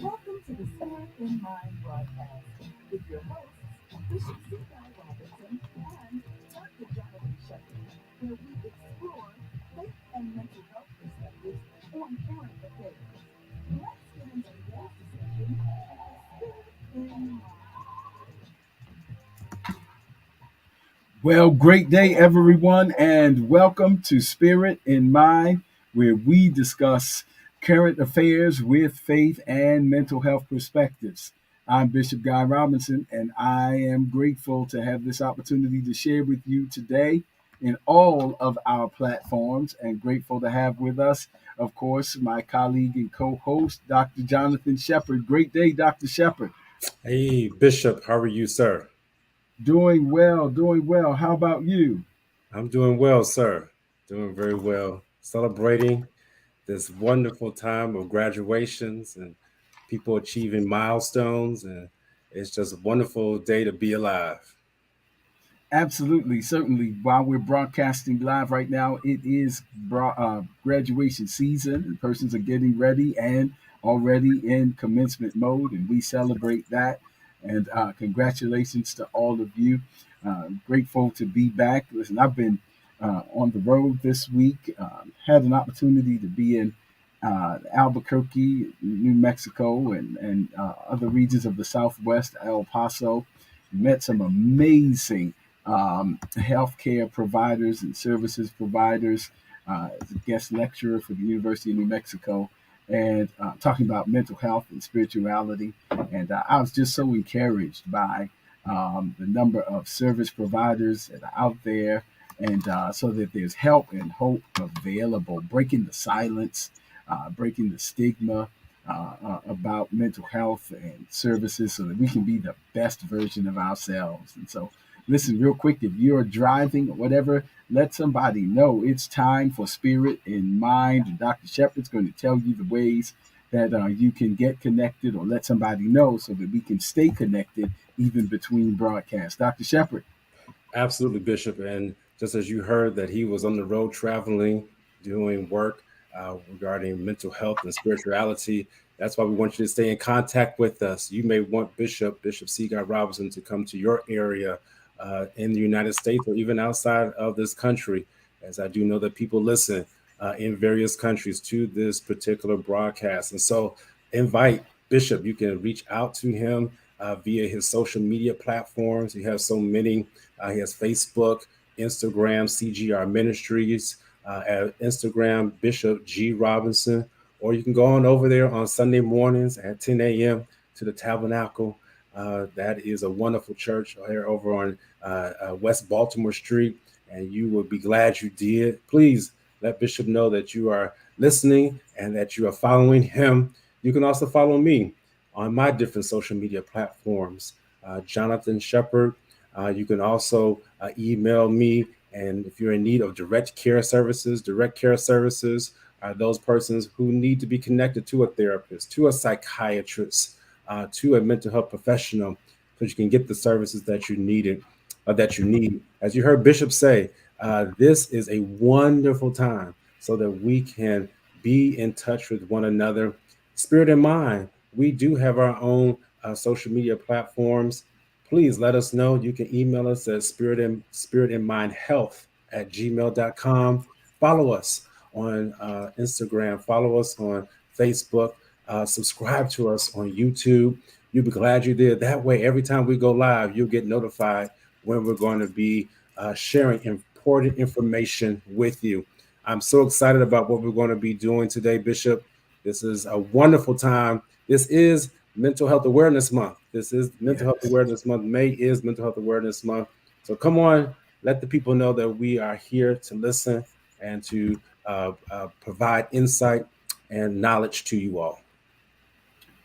Welcome to the Spirit in Mind broadcast with your hosts, Bishop C. Robinson and Dr. Jonathan Shepard, where we explore faith and mental health perspectives on current affairs. Let's get into today's discussion of the Spirit in Mind. Well, great day, everyone, and welcome to Spirit in Mind, where we discuss current affairs with faith and mental health perspectives. I'm Bishop Guy Robinson, and I am grateful to have this opportunity to share with you today in all of our platforms, and grateful to have with us, of course, my colleague and co-host, Dr. Jonathan Shepard. Great day, Dr. Shepard. Hey, Bishop, how are you, sir? Doing well, doing well. How about you? I'm doing well, sir. Doing very well. Celebrating this wonderful time of graduations and people achieving milestones. And it's just a wonderful day to be alive. Absolutely, certainly. While we're broadcasting live right now, it is graduation season, and persons are getting ready and already in commencement mode, and we celebrate that. And congratulations to all of you. Grateful to be back. Listen, I've been on the road this week. Had an opportunity to be in Albuquerque, New Mexico, and other regions of the Southwest, El Paso. Met some amazing healthcare providers and services providers, as a guest lecturer for the University of New Mexico, and talking about mental health and spirituality. And I was just so encouraged by the number of service providers that are out there, and so that there's help and hope available, breaking the silence, breaking the stigma. About mental health and services so that we can be the best version of ourselves. And so, listen, real quick, if you're driving or whatever, let somebody know it's time for Spirit in Mind. And Dr. Shepard's going to tell you the ways that you can get connected, or let somebody know so that we can stay connected even between broadcasts. Dr. Shepard. Absolutely, Bishop. And just as you heard that he was on the road traveling, doing work regarding mental health and spirituality, that's why we want you to stay in contact with us. You may want Bishop C. Guy Robinson to come to your area in the United States or even outside of this country, as I do know that people listen in various countries to this particular broadcast. And so invite Bishop. You can reach out to him via his social media platforms. He has so many. He has Facebook, Instagram, CGR Ministries, at Instagram, Bishop G. Robinson, or you can go on over there on Sunday mornings at 10 a.m. to the Tabernacle. That is a wonderful church here over on West Baltimore Street, and you will be glad you did. Please let Bishop know that you are listening and that you are following him. You can also follow me on my different social media platforms, Jonathan Shepard. You can also email me, and if you're in need of direct care services are those persons who need to be connected to a therapist, to a psychiatrist, to a mental health professional, so you can get the services that you need. As you heard Bishop say, this is a wonderful time so that we can be in touch with one another. Spirit in Mind, we do have our own social media platforms. Please let us know. You can email us at spiritinmindhealth@gmail.com. Follow us on Instagram. Follow us on Facebook. Subscribe to us on YouTube. You'll be glad you did. That way, every time we go live, you'll get notified when we're going to be sharing important information with you. I'm so excited about what we're going to be doing today, Bishop. This is a wonderful time. This is Mental Health Awareness Month. This is Mental Health Yes. Awareness Month. May is Mental Health Awareness Month. So come on, let the people know that we are here to listen and to provide insight and knowledge to you all.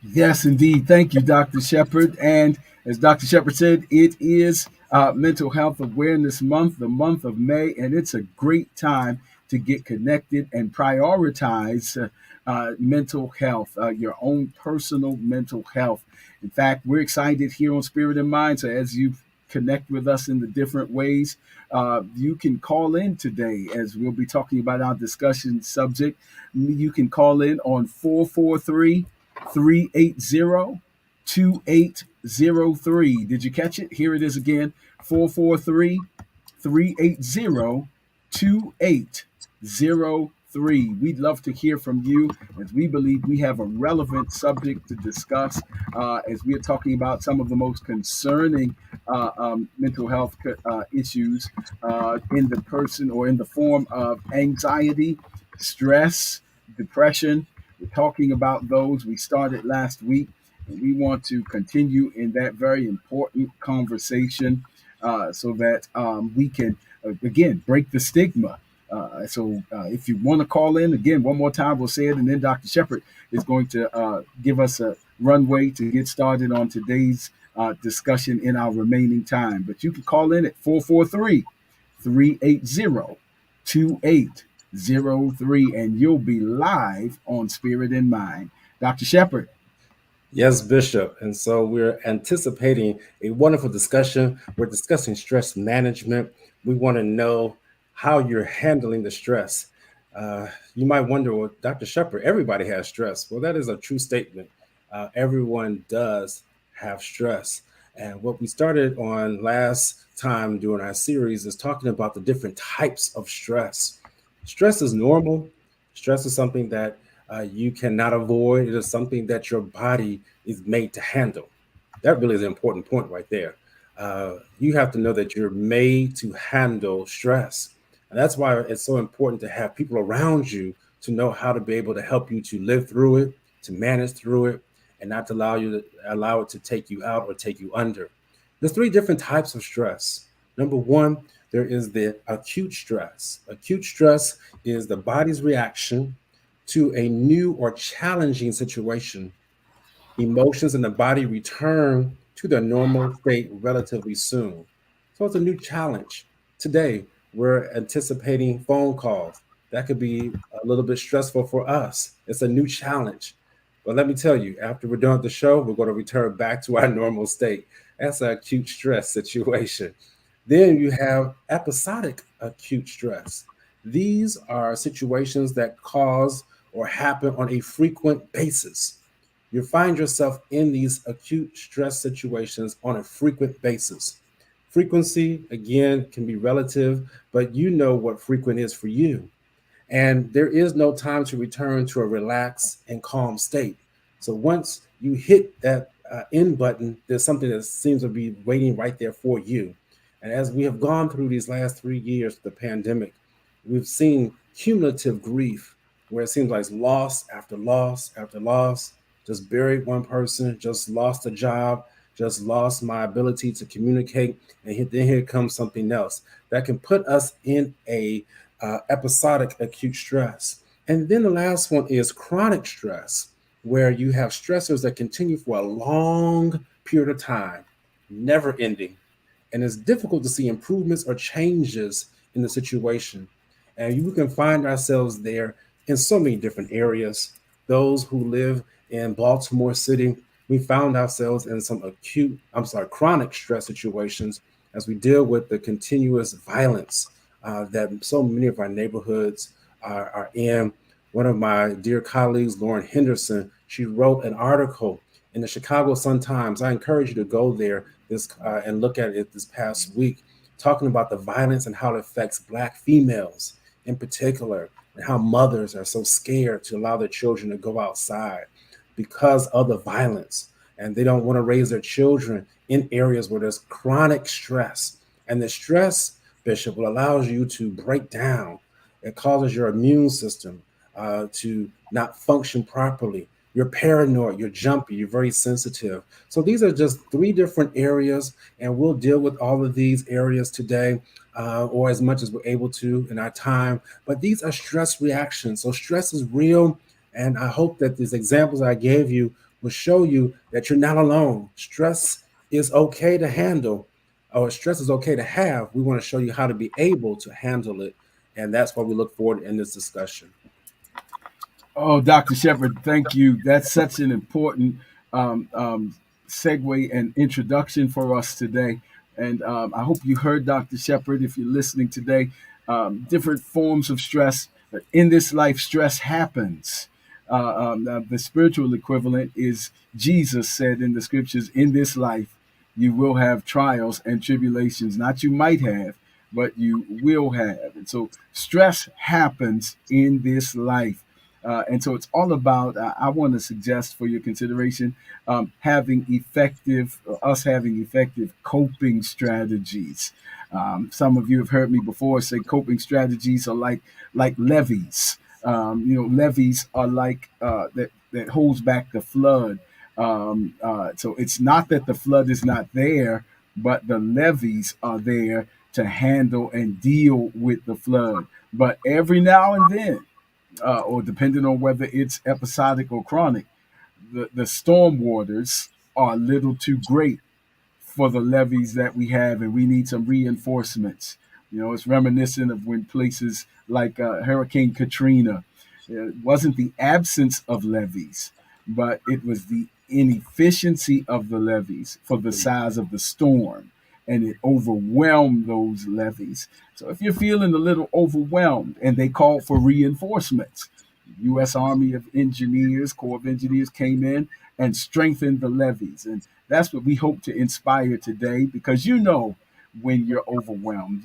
Yes, indeed. Thank you, Dr. Shepard. And as Dr. Shepard said, it is Mental Health Awareness Month, the month of May, and it's a great time to get connected and prioritize mental health, your own personal mental health. In fact, we're excited here on Spirit and Mind. So as you connect with us in the different ways, you can call in today as we'll be talking about our discussion subject. You can call in on 443 380 2803. Did you catch it? Here it is again, 443 380 2803. We'd love to hear from you as we believe we have a relevant subject to discuss as we are talking about some of the most concerning mental health issues in the person or in the form of anxiety, stress, depression. We're talking about those. We started last week, and we want to continue in that very important conversation so that we can, again, break the stigma. So if you want to call in, again, one more time, we'll say it, and then Dr. Shepard is going to give us a runway to get started on today's discussion in our remaining time. But you can call in at 443 380 2803, and you'll be live on Spirit and Mind. Dr. Shepard. Yes, Bishop. And so we're anticipating a wonderful discussion. We're discussing stress management. We want to know how you're handling the stress. You might wonder, well, Dr. Shepard, everybody has stress. Well, that is a true statement. Everyone does have stress. And what we started on last time during our series is talking about the different types of stress. Stress is normal. Stress is something that you cannot avoid. It is something that your body is made to handle. That really is an important point right there. You have to know that you're made to handle stress. And that's why it's so important to have people around you to know how to be able to help you to live through it, to manage through it, and not to allow it to take you out or take you under. There's three different types of stress. Number one, there is the acute stress. Acute stress is the body's reaction to a new or challenging situation. Emotions in the body return to their normal state relatively soon. So it's a new challenge. Today, we're anticipating phone calls. That could be a little bit stressful for us. It's a new challenge. But let me tell you, after we're done with the show, we're going to return back to our normal state. That's an acute stress situation. Then you have episodic acute stress. These are situations that cause or happen on a frequent basis. You find yourself in these acute stress situations on a frequent basis. Frequency, again, can be relative, but you know what frequent is for you. And there is no time to return to a relaxed and calm state. So once you hit that end button, there's something that seems to be waiting right there for you. And as we have gone through these last 3 years of the pandemic, we've seen cumulative grief where it seems like loss after loss after loss, just buried one person, just lost a job, just lost my ability to communicate. And then here comes something else that can put us in a episodic acute stress. And then the last one is chronic stress, where you have stressors that continue for a long period of time, never ending. And it's difficult to see improvements or changes in the situation. And we can find ourselves there in so many different areas. Those who live in Baltimore City, we found ourselves in some chronic stress situations as we deal with the continuous violence that so many of our neighborhoods are in. One of my dear colleagues, Lauren Henderson, she wrote an article in the Chicago Sun-Times. I encourage you to go there and look at it this past week, talking about the violence and how it affects Black females in particular, and how mothers are so scared to allow their children to go outside because of the violence. And they don't want to raise their children in areas where there's chronic stress. And the stress, Bishop, will allow you to break down. It causes your immune system to not function properly. You're paranoid, you're jumpy, you're very sensitive. So these are just three different areas, and we'll deal with all of these areas today, or as much as we're able to in our time. But these are stress reactions. So stress is real, and I hope that these examples I gave you will show you that you're not alone. Stress is okay to handle, or stress is okay to have. We want to show you how to be able to handle it, and that's what we look forward in this discussion. Oh, Dr. Shepard, thank you. That's such an important segue and introduction for us today. And I hope you heard Dr. Shepard if you're listening today. Different forms of stress. In this life, stress happens. The spiritual equivalent is Jesus said in the scriptures, in this life, you will have trials and tribulations. Not you might have, but you will have. And so stress happens in this life. And so it's all about, I want to suggest for your consideration, us having effective coping strategies. Some of you have heard me before say coping strategies are like levees. Levees are like that holds back the flood. So it's not that the flood is not there, but the levees are there to handle and deal with the flood. But every now and then, or depending on whether it's episodic or chronic, the storm waters are a little too great for the levees that we have, and we need some reinforcements. It's reminiscent of when places like Hurricane Katrina, it wasn't the absence of levees, but it was the inefficiency of the levees for the size of the storm, and it overwhelmed those levees. So if you're feeling a little overwhelmed, and they called for reinforcements, U.S. Army of Engineers, Corps of Engineers came in and strengthened the levees. And that's what we hope to inspire today, because when you're overwhelmed,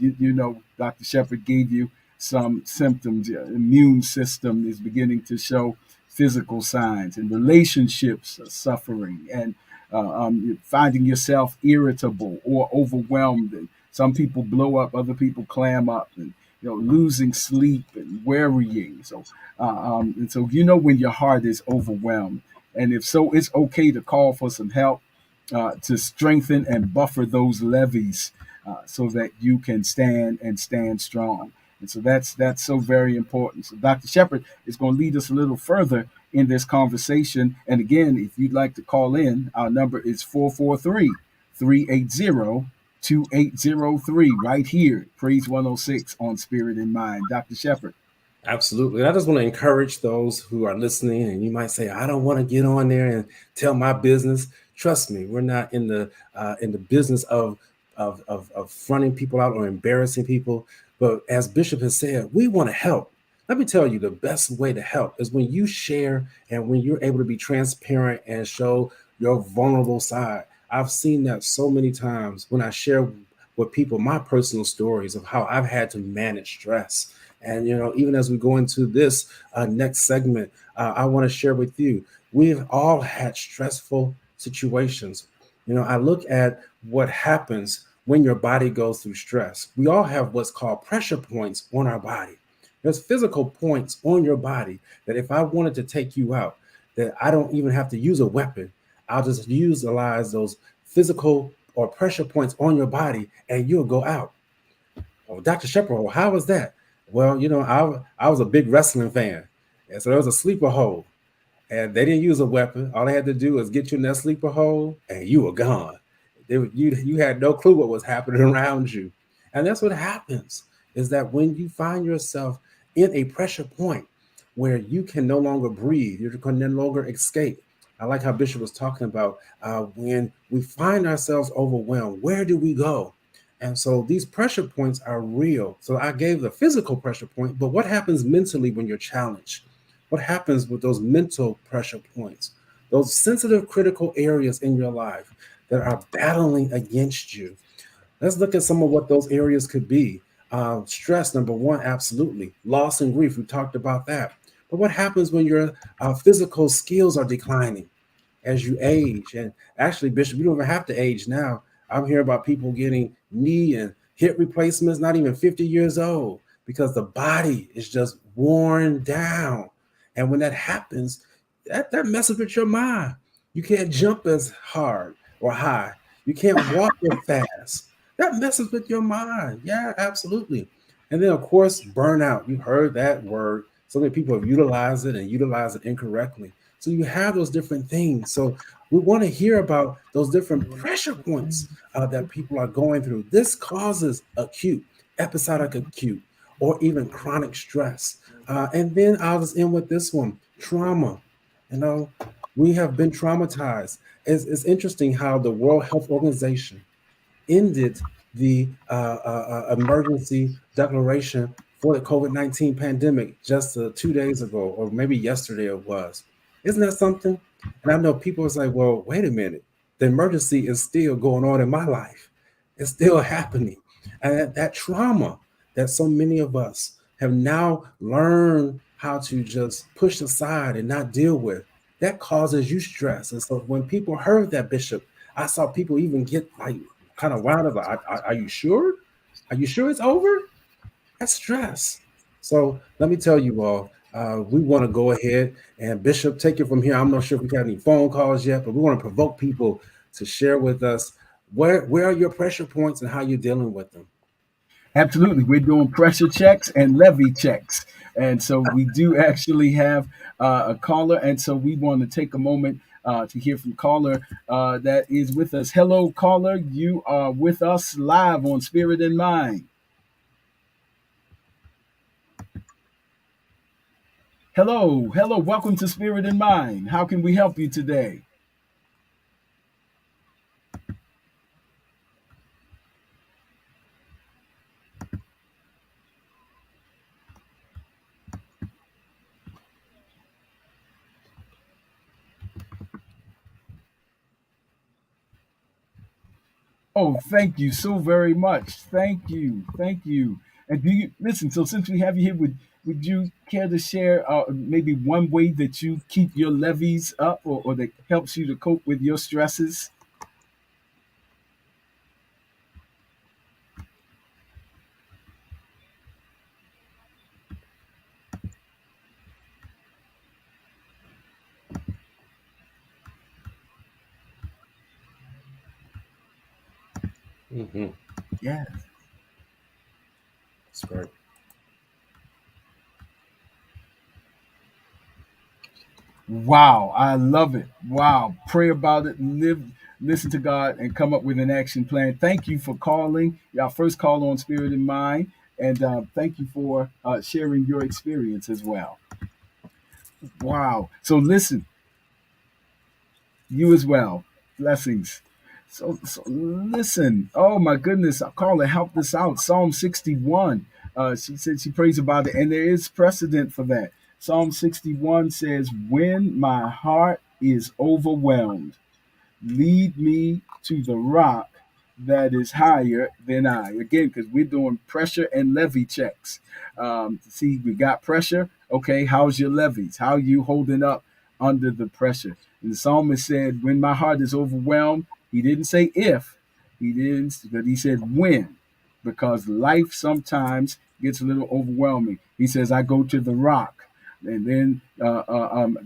Dr. Shepard gave you some symptoms. Your immune system is beginning to show physical signs, and relationships are suffering, and you're finding yourself irritable or overwhelmed. And some people blow up, other people clam up, and losing sleep and worrying. So when your heart is overwhelmed, and if so, it's okay to call for some help to strengthen and buffer those levees, so that you can stand strong. And so that's so very important. So Dr. Shepard is going to lead us a little further in this conversation. And again, if you'd like to call in, our number is 443-380-2803 right here, Praise 106 on Spirit and Mind. Dr. Shepard. Absolutely. And I just want to encourage those who are listening, and you might say, I don't want to get on there and tell my business. Trust me, we're not in the business of fronting people out or embarrassing people. But as Bishop has said, we want to help. Let me tell you, the best way to help is when you share and when you're able to be transparent and show your vulnerable side. I've seen that so many times when I share with people my personal stories of how I've had to manage stress. And, even as we go into this next segment, I want to share with you, we've all had stressful situations. I look at what happens when your body goes through stress. We all have what's called pressure points on our body. There's physical points on your body that if I wanted to take you out, that I don't even have to use a weapon. I'll just utilize those physical or pressure points on your body and you'll go out. Oh, Dr. Shepard, how was that? Well, I was a big wrestling fan. And so there was a sleeper hole. And they didn't use a weapon. All they had to do was get you in that sleeper hole and you were gone. You had no clue what was happening around you. And that's what happens, is that when you find yourself in a pressure point where you can no longer breathe, you can no longer escape. I like how Bishop was talking about when we find ourselves overwhelmed, where do we go? And so these pressure points are real. So I gave the physical pressure point, but what happens mentally when you're challenged? What happens with those mental pressure points, those sensitive, critical areas in your life that are battling against you? Let's look at some of what those areas could be. Stress, number one, absolutely. Loss and grief, we talked about that. But what happens when your physical skills are declining as you age? And actually, Bishop, you don't even have to age now. I'm hearing about people getting knee and hip replacements, not even 50 years old, because the body is just worn down. And when that happens, that messes with your mind. You can't jump as hard or high. You can't walk as fast. That messes with your mind. Yeah, absolutely. And then, of course, burnout. You heard that word. So many people have utilized it and utilized it incorrectly. So you have those different things. So we want to hear about those different pressure points that people are going through. This causes acute, episodic acute, or even chronic stress. And then I'll just end with this one, trauma. You know, we have been traumatized. It's interesting how the World Health Organization ended the emergency declaration for the COVID-19 pandemic just 2 days ago, or maybe yesterday it was. Isn't that something? And I know people are like, well, wait a minute. The emergency is still going on in my life. It's still happening. And that trauma that so many of us have now learned how to just push aside and not deal with, that causes you stress. And so when people heard that, Bishop, I saw people even get like kind of wound up. Are you sure? Are you sure it's over? That's stress. So let me tell you all, we want to go ahead and Bishop, take it from here. I'm not sure if we got any phone calls yet, but we want to provoke people to share with us where are your pressure points and how you're dealing with them. Absolutely. We're doing pressure checks and levy checks. And so we do actually have a caller. And so we want to take a moment to hear from caller that is with us. Hello, caller. You are with us live on Spirit and Mind. Hello. Hello. Welcome to Spirit and Mind. How can we help you today? Oh, thank you so very much. Thank you. Thank you. And do you listen? So since we have you here, would you care to share maybe one way that you keep your levies up, or that helps you to cope with your stresses? Mm-hmm. Yeah. That's great. Wow, I love it. Wow, pray about it, live, listen to God, and come up with an action plan. Thank you for calling. Our first call on Spirit and Mind, and thank you for sharing your experience as well. Wow. So listen, you as well. Blessings. So listen. Oh my goodness, Carla helped us out. Psalm 61. She said she prays about it, and there is precedent for that. Psalm 61 says, "When my heart is overwhelmed, lead me to the rock that is higher than I." Again, because we're doing pressure and levy checks. See, we got pressure. Okay, how's your levies? How are you holding up under the pressure? And the psalmist said, "When my heart is overwhelmed," he didn't say if, he didn't, but he said when, because life sometimes gets a little overwhelming. He says, "I go to the rock." And then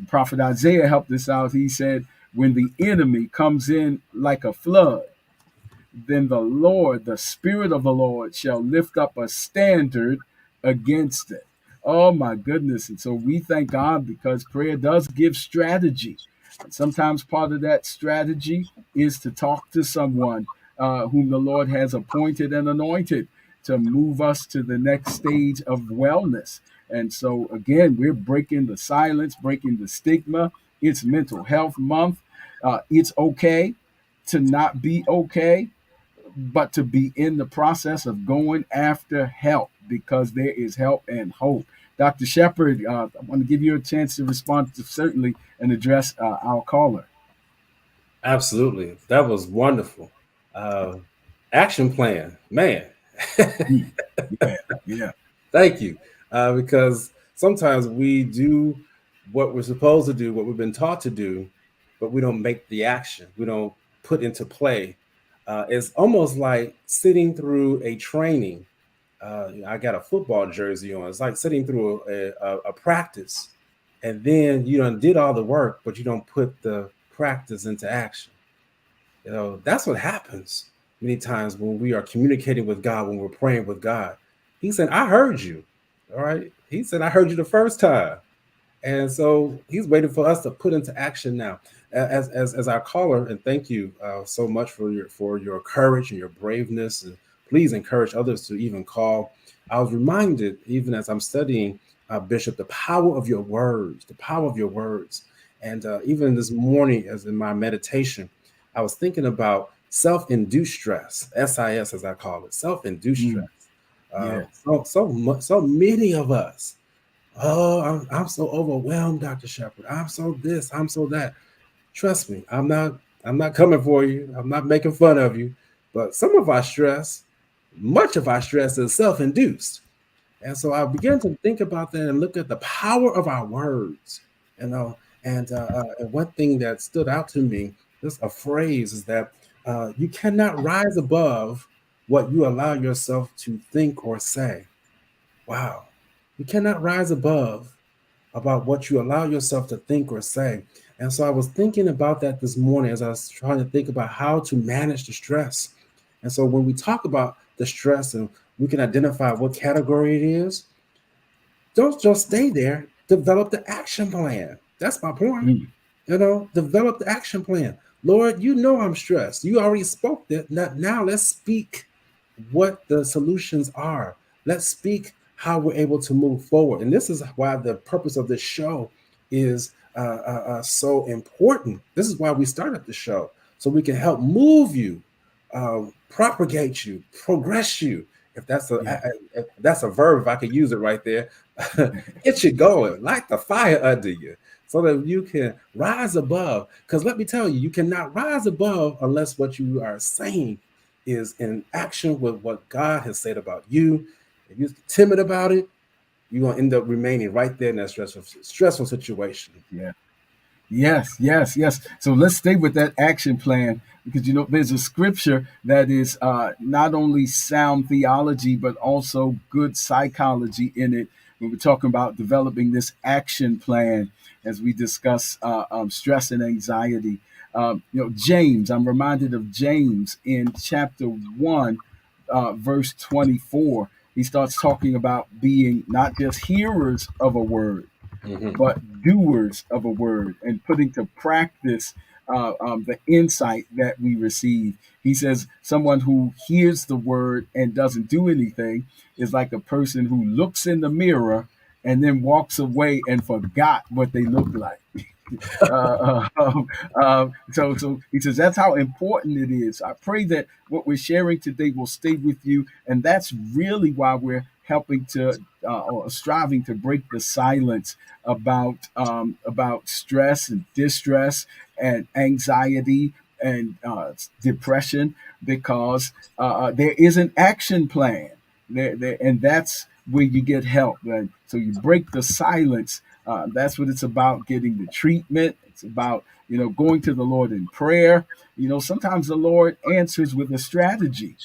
Prophet Isaiah helped us out. He said, when the enemy comes in like a flood, then the Lord, the Spirit of the Lord, shall lift up a standard against it. Oh my goodness. And so we thank God because prayer does give strategy. And sometimes part of that strategy is to talk to someone whom the Lord has appointed and anointed to move us to the next stage of wellness. And so, again, we're breaking the silence, breaking the stigma. It's Mental Health Month. It's okay to not be okay, but to be in the process of going after help because there is help and hope. Dr. Shepard, I want to give you a chance to respond to certainly and address our caller. Absolutely. That was wonderful. Uh, Action plan, man. Mm, yeah, yeah. Thank you. Because sometimes we do what we're supposed to do, what we've been taught to do, but we don't make the action. We don't put into play. It's almost like sitting through a training. I got a football jersey on. It's like sitting through a practice, and then you done did all the work, but you don't put the practice into action. That's what happens many times when we are communicating with God, when we're praying with God. He said, I heard you. All right. He said, I heard you the first time. And so he's waiting for us to put into action now. As our caller, and thank you so much for your courage and your braveness, and please encourage others to even call. I was reminded, even as I'm studying, Bishop, the power of your words, the power of your words. And even this morning, as in my meditation, I was thinking about self-induced stress, SIS as I call it, self-induced stress. Mm, yeah. So many of us. Oh, I'm so overwhelmed, Dr. Shepherd. I'm so this, I'm so that. Trust me, I'm not coming for you. I'm not making fun of you. But some of our stress, much of our stress is self-induced. And so I began to think about that and look at the power of our words, you know. And one thing that stood out to me, just a phrase, is that you cannot rise above what you allow yourself to think or say. Wow. You cannot rise above about what you allow yourself to think or say. And so I was thinking about that this morning as I was trying to think about how to manage the stress. And so when we talk about the stress and we can identify what category it is, don't just stay there. Develop the action plan. That's my point. Mm, Develop the action plan. Lord, you know I'm stressed. You already spoke that. Now let's speak what the solutions are. Let's speak how we're able to move forward. And this is why the purpose of this show is so important. This is why we started the show, so we can help move you, propagate you, progress you. If yeah. that's a verb, if I could use it right there, get you going, light the fire under you, so that you can rise above. Because let me tell you, you cannot rise above unless what you are saying is in action with what God has said about you. If you're timid about it, you're gonna end up remaining right there in that stressful situation. Yeah. Yes, yes, yes. So let's stay with that action plan because there's a scripture that is not only sound theology but also good psychology in it. When we're talking about developing this action plan as we discuss stress and anxiety, James. I'm reminded of James in chapter 1, verse 24. He starts talking about being not just hearers of a word Mhm. but doers of a word and putting to practice the insight that we receive. He says someone who hears the word and doesn't do anything is like a person who looks in the mirror and then walks away and forgot what they look like. So he says that's how important it is. I pray that what we're sharing today will stay with you, and that's really why we're helping to or striving to break the silence about stress and distress and anxiety and depression because there is an action plan and that's where you get help. And so you break the silence. That's what it's about, getting the treatment. It's about, going to the Lord in prayer. Sometimes the Lord answers with a strategy.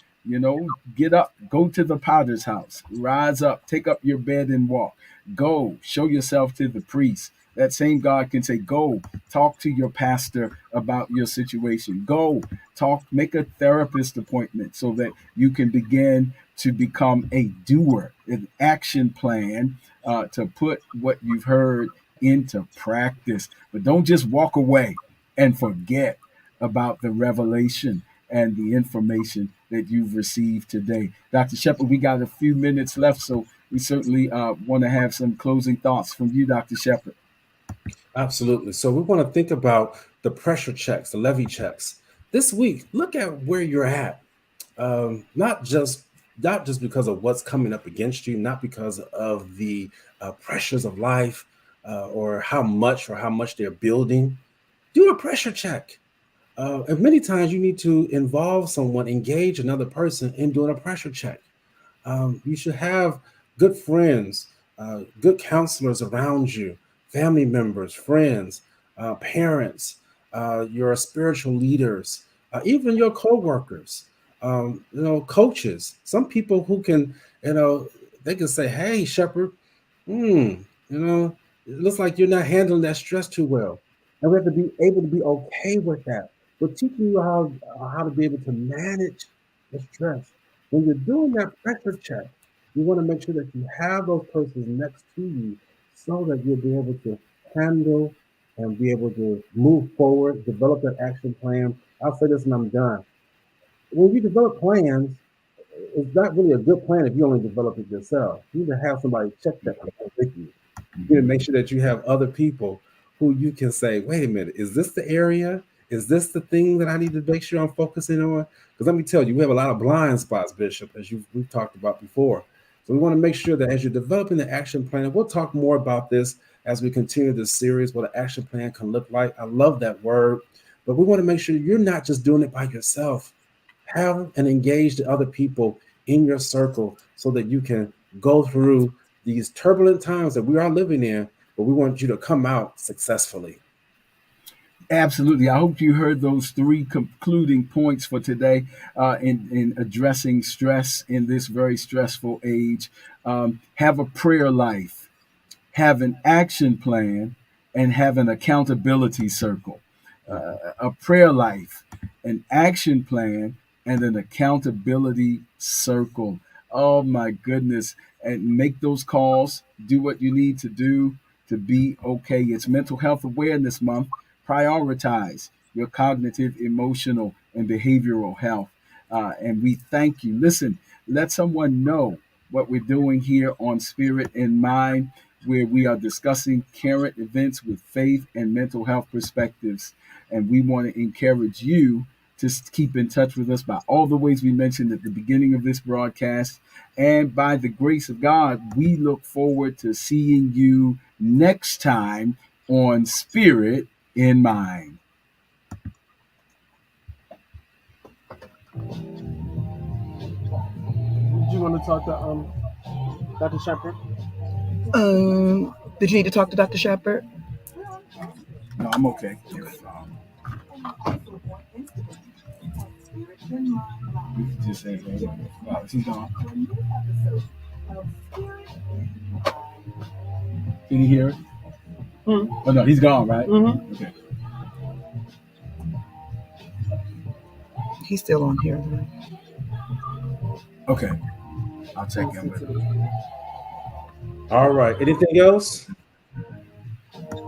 Get up, go to the potter's house, rise up, take up your bed and walk. Go, show yourself to the priest. That same God can say, go, talk to your pastor about your situation. Go, talk, make a therapist appointment so that you can begin to become a doer, an action plan to put what you've heard into practice. But don't just walk away and forget about the revelation and the information that you've received today. Dr. Shepherd, we got a few minutes left, so we certainly want to have some closing thoughts from you, Dr. Shepherd. Absolutely. So we want to think about the pressure checks, the levy checks. This week, look at where you're at. Not just because of what's coming up against you, not because of the pressures of life or how much they're building. Do a pressure check. And many times you need to involve someone, engage another person in doing a pressure check. You should have good friends, good counselors around you, family members, friends, parents, your spiritual leaders, even your coworkers, coaches. Some people who can, they can say, "Hey, Shepherd, you know, it looks like you're not handling that stress too well. And we have to be able to be okay with that. We're teaching you how to be able to manage the stress. When you're doing that pressure check, you want to make sure that you have those persons next to you so that you'll be able to handle and be able to move forward, develop that action plan. I'll say this and I'm done. When you develop plans, it's not really a good plan if you only develop it yourself. You need to have somebody check that plan with you. You need to make sure that you have other people who you can say, wait a minute, is this the area? Is this the thing that I need to make sure I'm focusing on? Because let me tell you, we have a lot of blind spots, Bishop, as we've talked about before. So we want to make sure that as you're developing the action plan, and we'll talk more about this as we continue this series, what an action plan can look like. I love that word, but we want to make sure you're not just doing it by yourself. Have and engage the other people in your circle so that you can go through these turbulent times that we are living in, but we want you to come out successfully. Absolutely. I hope you heard those three concluding points for today in addressing stress in this very stressful age. Have a prayer life, have an action plan, and have an accountability circle. A prayer life, an action plan, and an accountability circle. Oh my goodness. And make those calls, do what you need to do to be okay. It's Mental Health Awareness Month. Prioritize your cognitive, emotional, and behavioral health. And we thank you. Listen, let someone know what we're doing here on Spirit in Mind, where we are discussing current events with faith and mental health perspectives. And we want to encourage you to keep in touch with us by all the ways we mentioned at the beginning of this broadcast. And by the grace of God, we look forward to seeing you next time on Spirit in Mind. Did you want to talk to Dr. Shepard? Did you need to talk to Dr. Shepard? No, I'm okay. And also on Instagram at Spirit in Mind Live. You can just say, wow, she's gone. For a new episode of Spirit in Mind. Can you hear it? Mm-hmm. Oh, no, he's gone, right? Mm-hmm. Okay. He's still on here. Okay. I'll check him with him. All right. Anything else?